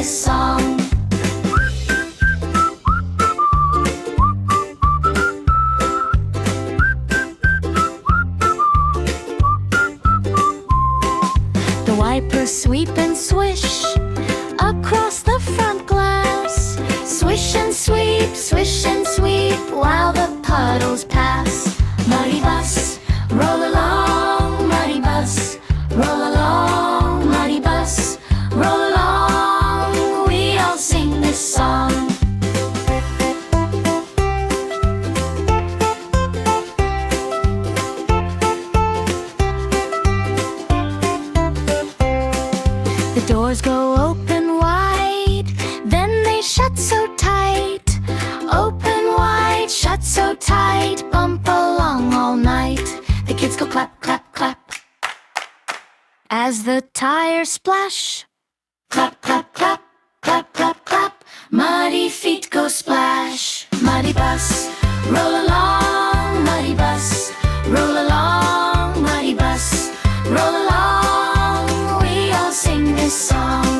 this song. The wipers sweep and swish across the front glass. Swish and sweep while the puddles pass. Muddy bus, roll along, muddy bus, roll along, muddy bus, roll along. We all sing this song. The doors go open wide, then they shut so tight. Open wide, shut so tight, bump along all night. The kids go clap, clap, clap as the tires splash. Clap, clap, clap, clap, clap, clap, muddy feet go splash. Muddy bus, roll along, muddy bus, roll along, muddy bus, roll along. We all sing this song.